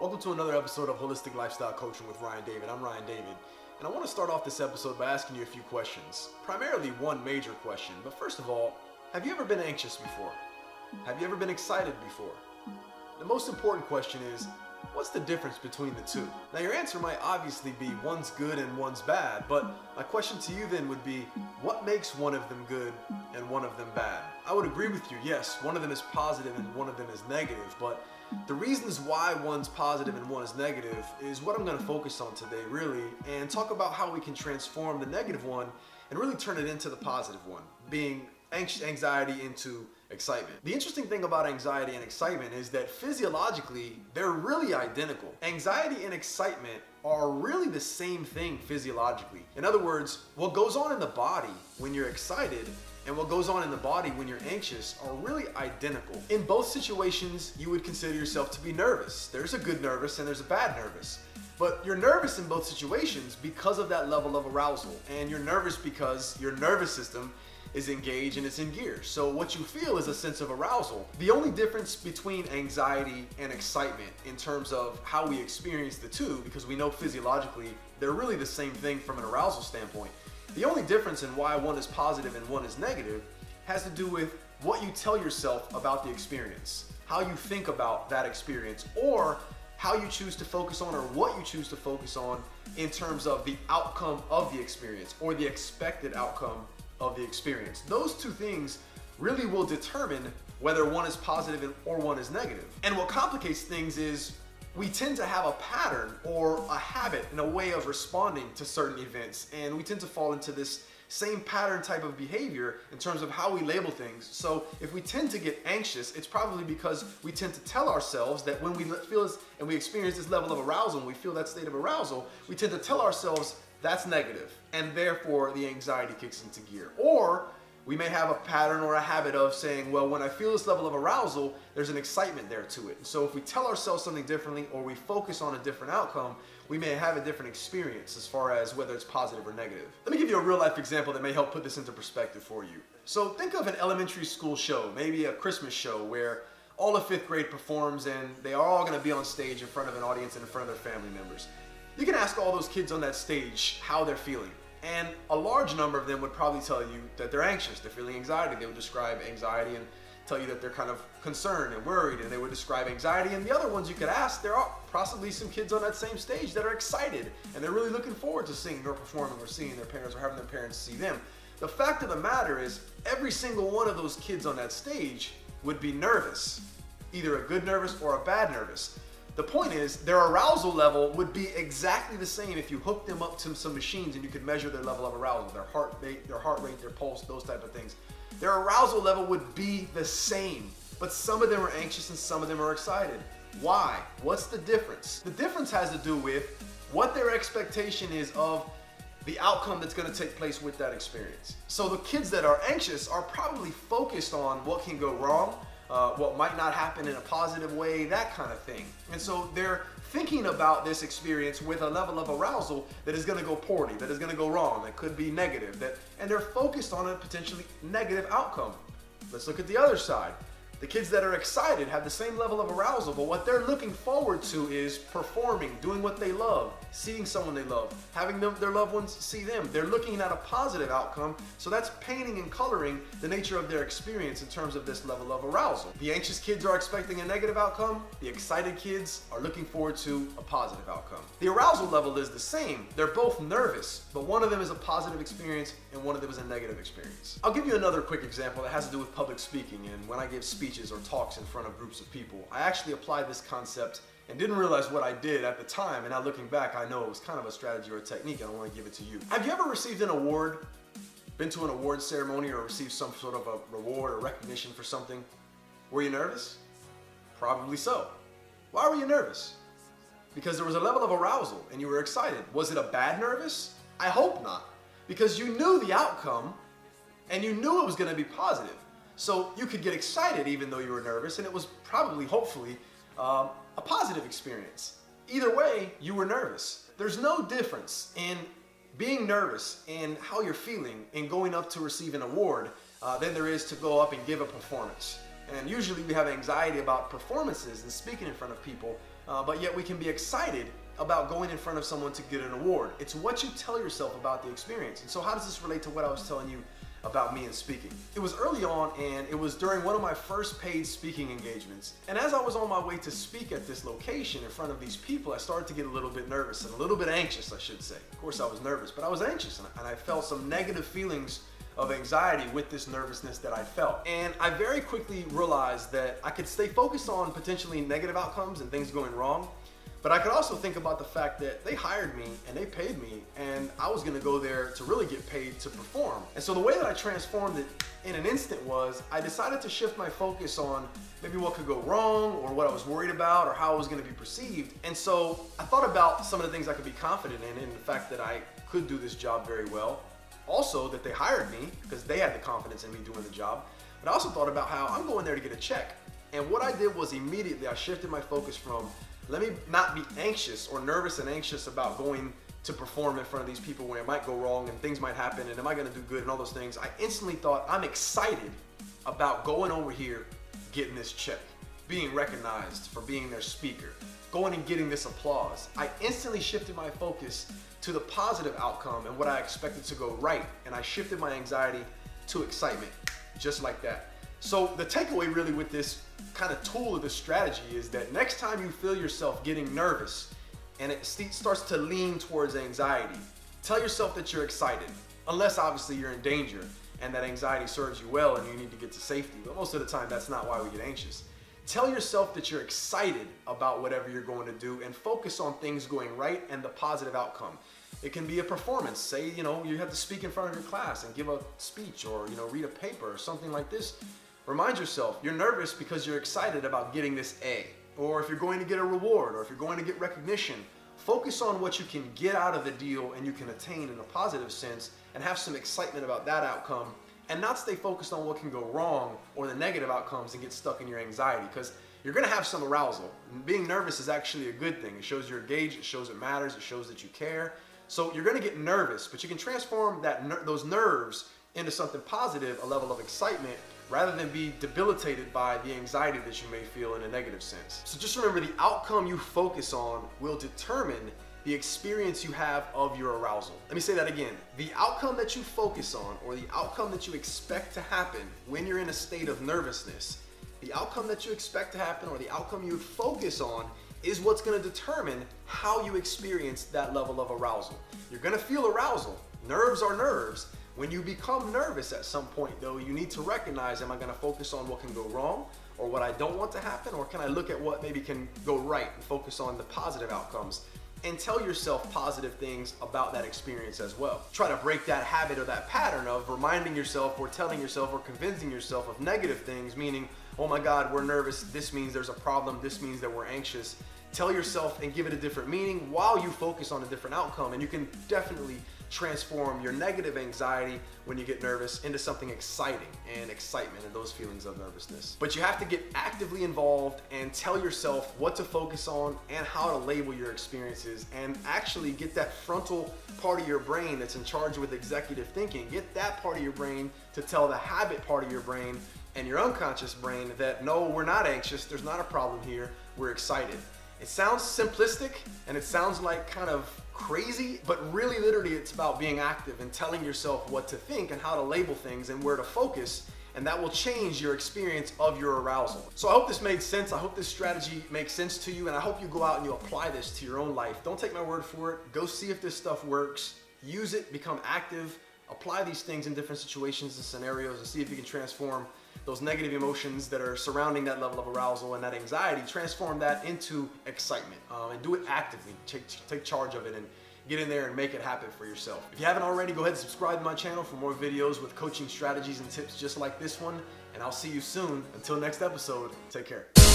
Welcome to another episode of Holistic Lifestyle Coaching with Ryan David. I'm Ryan David, and I want to start off this episode by asking you a few questions. Primarily one major question, but first of all, have you ever been anxious before? Have you ever been excited before? The most important question is, what's the difference between the two? Now your answer might obviously be one's good and one's bad, but my question to you then would be, what makes one of them good and one of them bad? I would agree with you, yes, one of them is positive and one of them is negative, but the reasons why one's positive and one is negative is what I'm going to focus on today, really, and talk about how we can transform the negative one and really turn it into the positive one, being anxiety into excitement. The interesting thing about anxiety and excitement is that physiologically, they're really identical. Anxiety and excitement are really the same thing physiologically. In other words, what goes on in the body when you're excited and what goes on in the body when you're anxious are really identical. In both situations, you would consider yourself to be nervous. There's a good nervous and there's a bad nervous. But you're nervous in both situations because of that level of arousal. And you're nervous because your nervous system is engaged and it's in gear. So what you feel is a sense of arousal. The only difference between anxiety and excitement in terms of how we experience the two, because we know physiologically they're really the same thing from an arousal standpoint. The only difference in why one is positive and one is negative has to do with what you tell yourself about the experience, how you think about that experience, or how you choose to focus on or what you choose to focus on in terms of the outcome of the experience or the expected outcome of the experience. Those two things really will determine whether one is positive or one is negative. And what complicates things is we tend to have a pattern or a habit and a way of responding to certain events, and we tend to fall into this same pattern type of behavior in terms of how we label things. So if we tend to get anxious, it's probably because we tend to tell ourselves that when we feel this and we experience this level of arousal, and we feel that state of arousal, we tend to tell ourselves that's negative, and therefore the anxiety kicks into gear. Or we may have a pattern or a habit of saying, well, when I feel this level of arousal, there's an excitement there to it. So if we tell ourselves something differently or we focus on a different outcome, we may have a different experience as far as whether it's positive or negative. Let me give you a real life example that may help put this into perspective for you. So think of an elementary school show, maybe a Christmas show where all of fifth grade performs and they are all gonna be on stage in front of an audience and in front of their family members. You can ask all those kids on that stage how they're feeling. And a large number of them would probably tell you that they're anxious, they're feeling anxiety. They would describe anxiety and tell you that they're kind of concerned and worried, and they would describe anxiety. And the other ones you could ask, there are possibly some kids on that same stage that are excited and they're really looking forward to singing or performing or seeing their parents or having their parents see them. The fact of the matter is, every single one of those kids on that stage would be nervous, either a good nervous or a bad nervous. The point is, their arousal level would be exactly the same if you hooked them up to some machines and you could measure their level of arousal, their heart rate, their pulse, those type of things. Their arousal level would be the same, but some of them are anxious and some of them are excited. Why? What's the difference? The difference has to do with what their expectation is of the outcome that's going to take place with that experience. So the kids that are anxious are probably focused on what can go wrong, what might not happen in a positive way, that kind of thing. And so they're thinking about this experience with a level of arousal that is going to go poorly, that is going to go wrong, that could be negative, and they're focused on a potentially negative outcome. Let's look at the other side. The kids that are excited have the same level of arousal, but what they're looking forward to is performing, doing what they love, seeing someone they love, having their loved ones see them. They're looking at a positive outcome, so that's painting and coloring the nature of their experience in terms of this level of arousal. The anxious kids are expecting a negative outcome. The excited kids are looking forward to a positive outcome. The arousal level is the same. They're both nervous, but one of them is a positive experience and one of them is a negative experience. I'll give you another quick example that has to do with public speaking, and when I give speeches or talks in front of groups of people. I actually applied this concept and didn't realize what I did at the time, and now looking back, I know it was kind of a strategy or a technique, and I want to give it to you. Have you ever received an award, been to an award ceremony, or received some sort of a reward or recognition for something? Were you nervous? Probably so. Why were you nervous? Because there was a level of arousal and you were excited. Was it a bad nervous? I hope not, because you knew the outcome and you knew it was going to be positive. So you could get excited even though you were nervous, and it was probably, hopefully, a positive experience. Either way, you were nervous. There's no difference in being nervous and how you're feeling in going up to receive an award than there is to go up and give a performance. And usually we have anxiety about performances and speaking in front of people, but yet we can be excited about going in front of someone to get an award. It's what you tell yourself about the experience. And so how does this relate to what I was telling you about me and speaking? It was early on, and it was during one of my first paid speaking engagements. And as I was on my way to speak at this location in front of these people, I started to get a little bit nervous and a little bit anxious, I should say. Of course I was nervous, but I was anxious, and I felt some negative feelings of anxiety with this nervousness that I felt. And I very quickly realized that I could stay focused on potentially negative outcomes and things going wrong, but I could also think about the fact that they hired me and they paid me, and I was gonna go there to really get paid to perform. And so the way that I transformed it in an instant was I decided to shift my focus on maybe what could go wrong or what I was worried about or how I was gonna be perceived. And so I thought about some of the things I could be confident in and the fact that I could do this job very well. Also that they hired me because they had the confidence in me doing the job. But I also thought about how I'm going there to get a check. And what I did was immediately I shifted my focus from let me not be anxious or nervous and anxious about going to perform in front of these people where it might go wrong and things might happen and am I gonna do good and all those things. I instantly thought I'm excited about going over here, getting this check, being recognized for being their speaker, going and getting this applause. I instantly shifted my focus to the positive outcome and what I expected to go right, and I shifted my anxiety to excitement, just like that. So the takeaway really with this kind of tool or this strategy is that next time you feel yourself getting nervous and it starts to lean towards anxiety, tell yourself that you're excited, unless obviously you're in danger and that anxiety serves you well and you need to get to safety, but most of the time that's not why we get anxious. Tell yourself that you're excited about whatever you're going to do and focus on things going right and the positive outcome. It can be a performance. Say, you have to speak in front of your class and give a speech or, read a paper or something like this. Remind yourself you're nervous because you're excited about getting this A. Or if you're going to get a reward or if you're going to get recognition, focus on what you can get out of the deal and you can attain in a positive sense and have some excitement about that outcome and not stay focused on what can go wrong or the negative outcomes and get stuck in your anxiety, because you're gonna have some arousal. And being nervous is actually a good thing. It shows you're engaged, it shows it matters, it shows that you care. So you're gonna get nervous, but you can transform those nerves into something positive, a level of excitement, rather than be debilitated by the anxiety that you may feel in a negative sense. So just remember, the outcome you focus on will determine the experience you have of your arousal. Let me say that again. The outcome that you focus on, or the outcome that you expect to happen when you're in a state of nervousness, the outcome that you expect to happen or the outcome you focus on is what's gonna determine how you experience that level of arousal. You're gonna feel arousal. Nerves are nerves. When you become nervous at some point though, you need to recognize, am I gonna focus on what can go wrong or what I don't want to happen, or can I look at what maybe can go right and focus on the positive outcomes? And tell yourself positive things about that experience as well. Try to break that habit or that pattern of reminding yourself or telling yourself or convincing yourself of negative things, meaning, oh my God, we're nervous, this means there's a problem, this means that we're anxious. Tell yourself and give it a different meaning while you focus on a different outcome, and you can definitely transform your negative anxiety when you get nervous into something exciting and excitement and those feelings of nervousness. But you have to get actively involved and tell yourself what to focus on and how to label your experiences, and actually get that frontal part of your brain that's in charge with executive thinking, get that part of your brain to tell the habit part of your brain and your unconscious brain that no, we're not anxious, there's not a problem here, we're excited. It sounds simplistic and it sounds like kind of crazy, but really literally it's about being active and telling yourself what to think and how to label things and where to focus, and that will change your experience of your arousal. So I hope this made sense. I hope this strategy makes sense to you, and I hope you go out and you apply this to your own life. Don't take my word for it. Go see if this stuff works. Use it, become active, apply these things in different situations and scenarios and see if you can transform those negative emotions that are surrounding that level of arousal and that anxiety, transform that into excitement, and do it actively. Take charge of it and get in there and make it happen for yourself. If you haven't already, go ahead and subscribe to my channel for more videos with coaching strategies and tips just like this one, and I'll see you soon. Until next episode, take care.